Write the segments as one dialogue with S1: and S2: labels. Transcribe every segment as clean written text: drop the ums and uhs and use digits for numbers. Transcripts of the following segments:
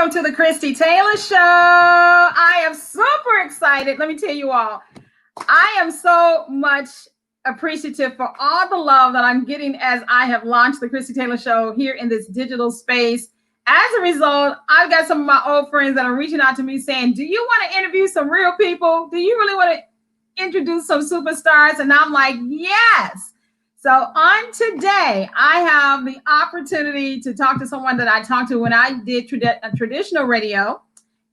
S1: Welcome to the Christie Taylor Show. I am super excited. Let me tell you all, I am so much appreciative for all the love that I'm getting as I have launched the Christie Taylor Show here in this digital space. As a result, I've got some of my old friends that are reaching out to me saying, do you want to interview some real people? Do you really want to introduce some superstars? And I'm like, yes. So on today, I have the opportunity to talk to someone that I talked to when I did traditional radio,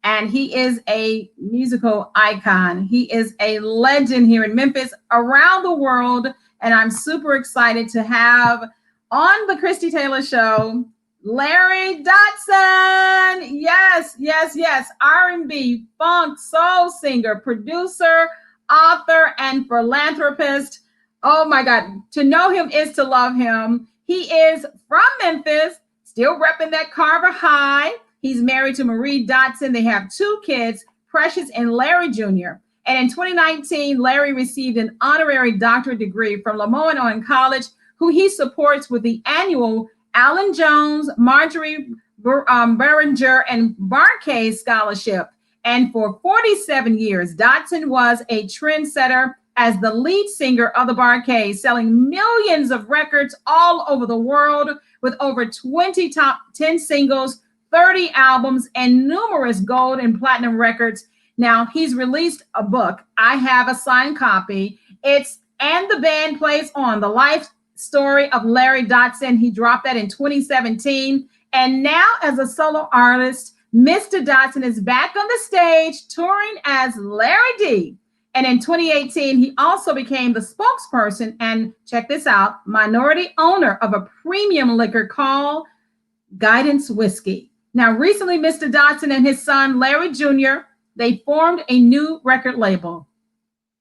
S1: and he is a musical icon. He is a legend here in Memphis, around the world, and I'm super excited to have on the Christie Taylor Show, Larry Dodson. Yes, yes, yes. R&B, funk, soul singer, producer, author, and philanthropist. Oh my God, to know him is to love him. He is from Memphis, still repping that Carver High. He's married to Marie Dodson. They have two kids, Precious and Larry Jr. And in 2019, Larry received an honorary doctorate degree from Lemoyne College, who he supports with the annual Alan Jones, Marjorie Beringer, and Barkay Scholarship. And for 47 years, Dodson was a trendsetter as the lead singer of the Barkay, selling millions of records all over the world with over 20 top 10 singles, 30 albums, and numerous gold and platinum records. Now, he's released a book. I have a signed copy. It's And the Band Plays On, the life story of Larry Dodson. He dropped that in 2017. And now, as a solo artist, Mr. Dodson is back on the stage touring as Larry D. And in 2018, he also became the spokesperson and, check this out, minority owner of a premium liquor called Guidance Whiskey. Now, recently, Mr. Dodson and his son, Larry Jr., they formed a new record label.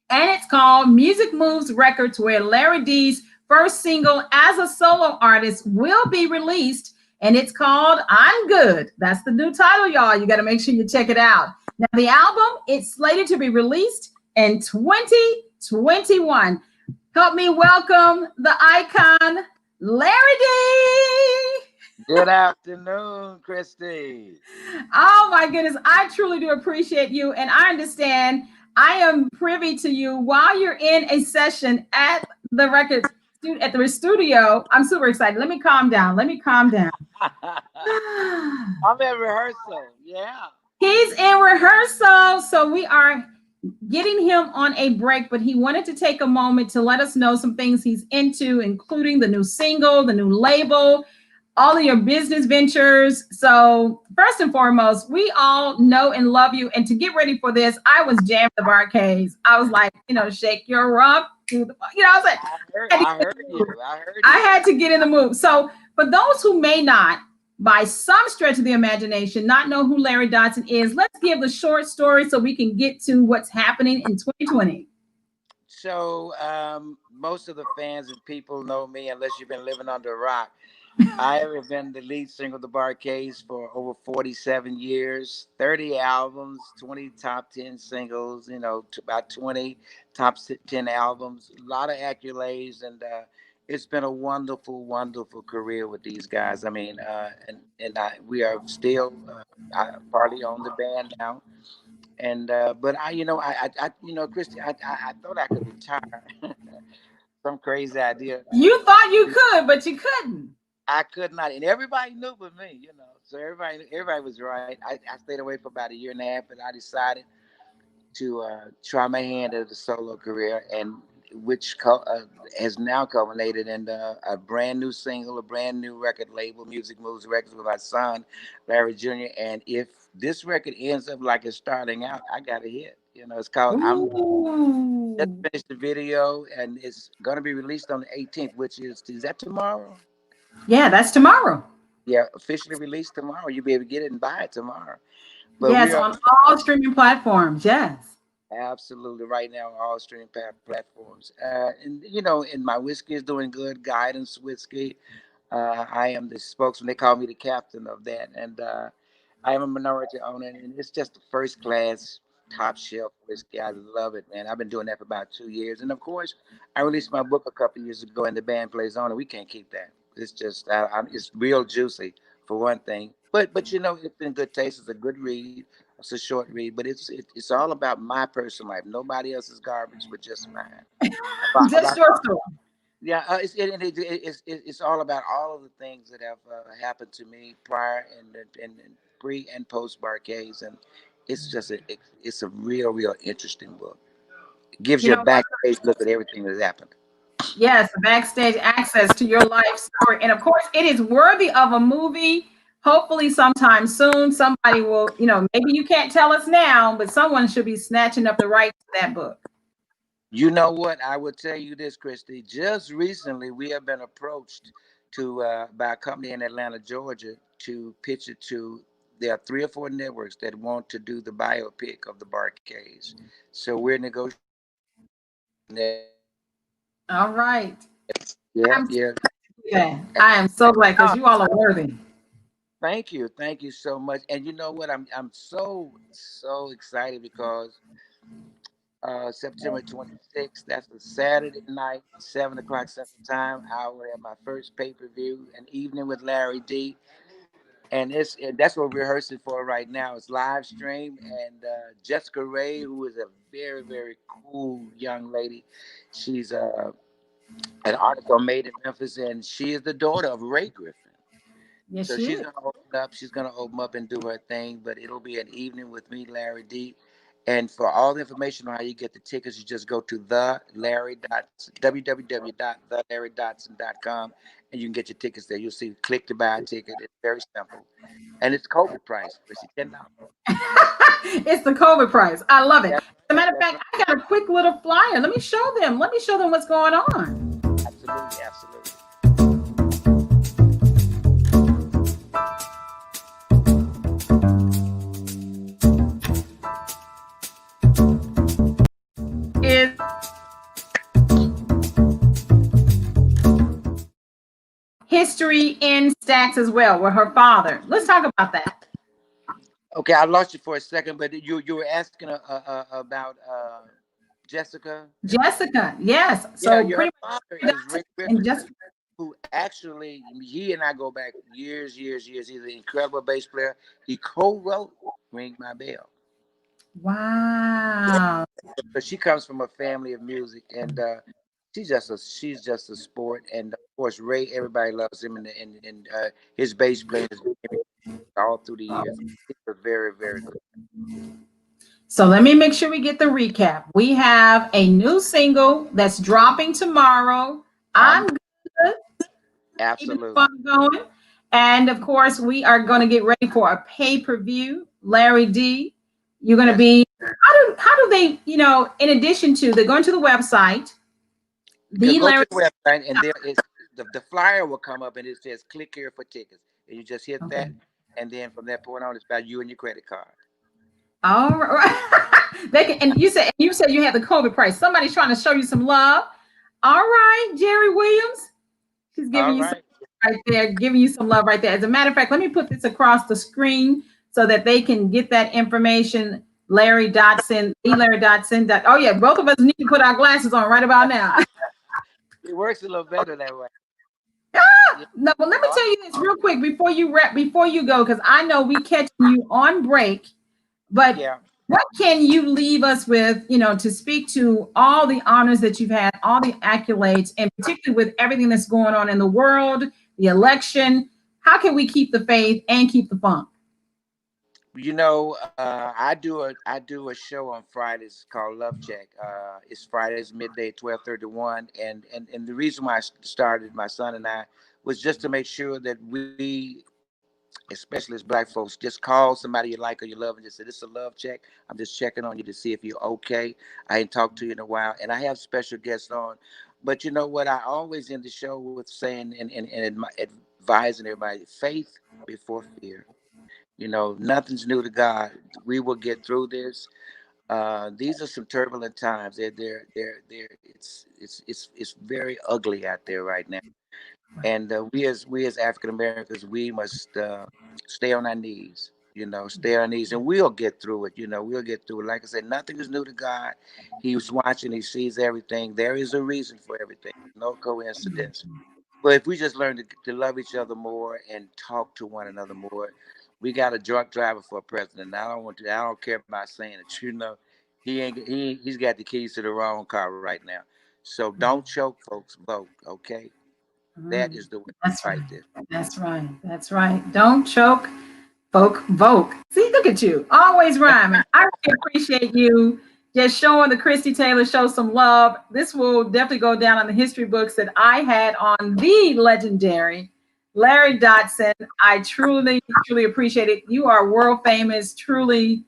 S1: And it's called Music Moves Records, where Larry D's first single as a solo artist will be released. And it's called I'm Good. That's the new title, y'all. You got to make sure you check it out. Now, the album, it's slated to be released in 2021. Help me welcome the icon, Larry D.
S2: Good afternoon, Christy.
S1: Oh my goodness, I truly do appreciate you, and I understand I am privy to you while you're in a session at the studio. I'm super excited. Let me calm down.
S2: I'm in rehearsal. Yeah.
S1: He's in rehearsal, so we are getting him on a break, but he wanted to take a moment to let us know some things he's into, including the new single, the new label, all of your business ventures. So first and foremost, we all know and love you. And to get ready for this, I was jamming the Barkays. I was like, shake your rump. I was like,
S2: I heard you.
S1: I had to get in the mood. So for those who may not, by some stretch of the imagination, not know who Larry Dodson is, let's give the short story so we can get to what's happening in 2020.
S2: So most of the fans and people know me, unless you've been living under a rock. I have been the lead singer of the Barkays for over 47 years, 30 albums, 20 top 10 singles, about 20 top 10 albums, a lot of accolades, and it's been a wonderful, wonderful career with these guys. I mean, we are still partly on the band now, and but Christy, I thought I could retire. Some crazy idea.
S1: You thought you could, but you couldn't.
S2: I could not, and everybody knew but me, So everybody was right. I stayed away for about a year and a half, and I decided to try my hand at a solo career, and which has now culminated in a brand new single, a brand new record label, Music Moves Records, with my son, Larry Jr. And if this record ends up like it's starting out, I got a hit. It's called
S1: Ooh.
S2: Just finished the video, and it's going to be released on the 18th, which is that tomorrow?
S1: Yeah, that's tomorrow.
S2: Yeah, officially released tomorrow. You'll be able to get it and buy it tomorrow.
S1: But yes, on all streaming platforms. Yes.
S2: Absolutely. Right now, all streaming platforms. And my whiskey is doing good. Guidance Whiskey. I am the spokesman. They call me the captain of that. And I am a minority owner. And it's just a first class, top shelf whiskey. I love it, man. I've been doing that for about 2 years. And of course, I released my book a couple of years ago, and the band plays on it. We can't keep that. It's just, it's real juicy, for one thing. But you know, it's in good taste. It's a good read. It's a short read, but it's all about my personal life. Nobody else's garbage, but just mine.
S1: Just
S2: About
S1: your story.
S2: yeah, it's all about all of the things that have happened to me prior and pre and post Barcades, and it's just it's a real interesting book. It gives
S1: You
S2: you a
S1: know what?
S2: backstage look at everything that's happened.
S1: Yes, backstage access to your life story. And of course, it is worthy of a movie. Hopefully, sometime soon, somebody will, maybe you can't tell us now, but someone should be snatching up the rights to that book.
S2: You know what? I will tell you this, Christy. Just recently, we have been approached to by a company in Atlanta, Georgia, to pitch it to. There are 3 or 4 networks that want to do the biopic of the Barcades. So we're negotiating that.
S1: All right.
S2: Yeah,
S1: I'm so
S2: yeah.
S1: glad. I am so glad because you all are worthy.
S2: Thank you so much. And you know what? I'm so excited because September 26th. That's a Saturday night, 7 o'clock Central Time. I will have my first pay-per-view, an evening with Larry D. And that's what we're rehearsing for right now. It's live stream, and Jessica Ray, who is a very cool young lady, she's an artist on Made in Memphis, and she is the daughter of Ray Griffin.
S1: Yes,
S2: So
S1: she
S2: she's
S1: is.
S2: gonna open up. She's gonna open up and do her thing. But it'll be an evening with me, Larry D. And for all the information on how you get the tickets, you just go to the Larry Dotson, www.thelarrydotson.com, and you can get your tickets there. You'll see click to buy a ticket. It's very simple, and it's COVID price, Chrissy, $10.
S1: It's the COVID price. I love it. As
S2: That's
S1: a
S2: right.
S1: matter of
S2: That's
S1: fact,
S2: right.
S1: I got a quick little flyer. Let me show them. Let me show them what's going on.
S2: Absolutely.
S1: Is history in stacks as well with her father. Let's talk about that.
S2: Okay, I lost you for a second, but you were asking about Jessica.
S1: Jessica, yes.
S2: Yeah,
S1: So
S2: her
S1: pretty
S2: father
S1: much
S2: is Ray
S1: and
S2: Griffin,
S1: just
S2: who actually he and I go back years. He's an incredible bass player. He co-wrote "Ring My Bell."
S1: wow.
S2: So she comes from a family of music, and she's just a sport. And of course, Ray, everybody loves him, and his bass playing has been all through the years. He's a very good.
S1: So let me make sure we get the recap. We have a new single that's dropping tomorrow.
S2: I'm
S1: I'm good. Keeping the
S2: absolutely.
S1: fun going. And of course, we are going to get ready for a pay-per-view. Larry D, you're going to
S2: That's
S1: be how do they, in addition to they're going to the website, the
S2: go
S1: Larry.
S2: to the website, and there is the flyer will come up, and it says "Click here for tickets," and you just hit
S1: Okay.
S2: that, and then from that point on, it's about you and your credit card.
S1: All right. They can, and you said you had the COVID price. Somebody's trying to show you some love. All right, Jerry Williams. She's giving
S2: All
S1: you some
S2: right.
S1: right there, giving you some love right there. As a matter of fact, let me put this across the screen so that they can get that information. Larry Dodson, the Larry Dodson. Oh yeah, both of us need to put our glasses on right about now.
S2: It works a little better that way. Yeah.
S1: No, but let me
S2: Oh,
S1: tell you this real quick before you go, because I know we catching you on break. But
S2: yeah.
S1: what can you leave us with, to speak to all the honors that you've had, all the accolades, and particularly with everything that's going on in the world, the election? How can we keep the faith and keep the fun?
S2: I do a show on Fridays called Love Check. It's Fridays midday 12:31, and the reason why I started, my son and I, was just to make sure that we, especially as black folks, just call somebody you like or you love and just say, "This is a love check. I'm just checking on you to see if you're okay. I ain't talked to you in a while," and I have special guests on. But you know what? I always end the show with saying and advising everybody: faith before fear. Nothing's new to God. We will get through this. These are some turbulent times. It's very ugly out there right now. And we as African Americans, we must stay on our knees. Stay on our knees, and we'll get through it. We'll get through it. Like I said, nothing is new to God. He's watching. He sees everything. There is a reason for everything. No coincidence. Well, if we just learn to love each other more and talk to one another more, we got a drunk driver for a president. I don't want to. I don't care about saying it. You know, he's got the keys to the wrong car right now. So don't choke, folks. Vote, okay? That is the way to
S1: That's right.
S2: fight this.
S1: That's right. That's right. Don't choke, folk, vote. See, look at you, always rhyming. I really appreciate you just showing the Christie Taylor Show some love. This will definitely go down on the history books that I had on the legendary Larry Dodson. I truly, truly appreciate it. You are world famous. Truly,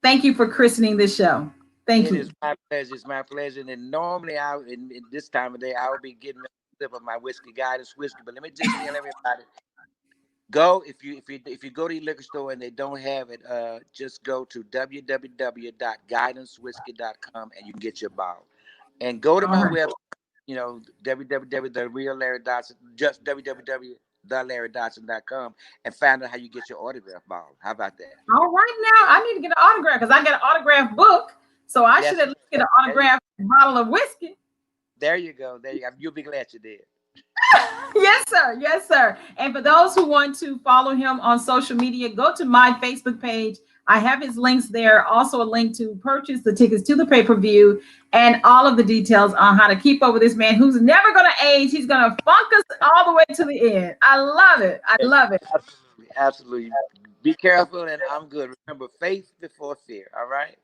S1: thank you for christening this show. Thank
S2: It
S1: you.
S2: is my pleasure. It's my pleasure. And normally, in this time of day, I would be getting a sip of my whiskey, guidance whiskey. But let me just tell everybody: go if you go to your liquor store and they don't have it, just go to www.guidancewhiskey.com and you can get your bottle. And go to
S1: All
S2: my
S1: right.
S2: website, www. The real Larry Dodson, just www.larrydodson.com, and find out how you get your autograph bottle. How about that?
S1: All right, now I need to get an autograph because I got an autograph book. So I should
S2: Yes,
S1: at least get an
S2: there you,
S1: autograph bottle of whiskey.
S2: there you go. There you go. You'll be glad you did.
S1: Yes, sir. Yes, sir. And for those who want to follow him on social media, go to my Facebook page. I have his links there. Also, a link to purchase the tickets to the pay-per-view and all of the details on how to keep up with this man who's never going to age. He's going to funk us all the way to the end. I love it. I love it.
S2: Absolutely, absolutely. Be careful, and I'm good. Remember, faith before fear. All right.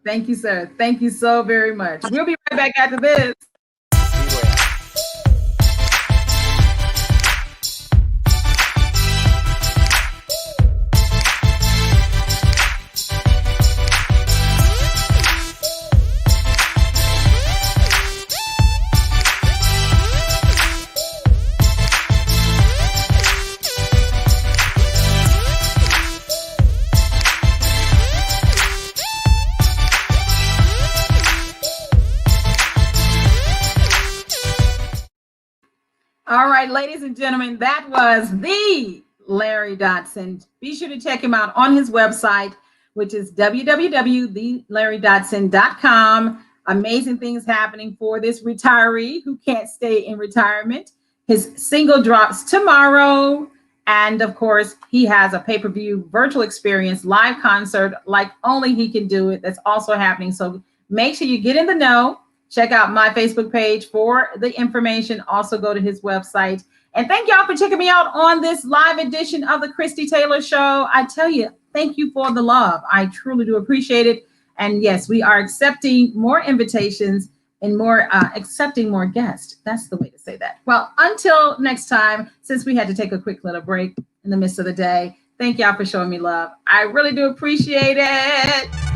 S1: Thank you, sir. Thank you so very much. We'll be right back after this.
S2: Be well.
S1: All right, ladies and gentlemen, that was the Larry Dodson. Be sure to check him out on his website, which is www.thelarrydodson.com. Amazing things happening for this retiree who can't stay in retirement. His single drops tomorrow. And of course, he has a pay-per-view virtual experience, live concert, like only he can do it. That's also happening. So make sure you get in the know. Check out my Facebook page for the information. Also go to his website. And thank y'all for checking me out on this live edition of the Christie Taylor Show. I tell you, thank you for the love. I truly do appreciate it. And yes, we are accepting more invitations and more accepting more guests. That's the way to say that. Well, until next time, since we had to take a quick little break in the midst of the day, thank y'all for showing me love. I really do appreciate it.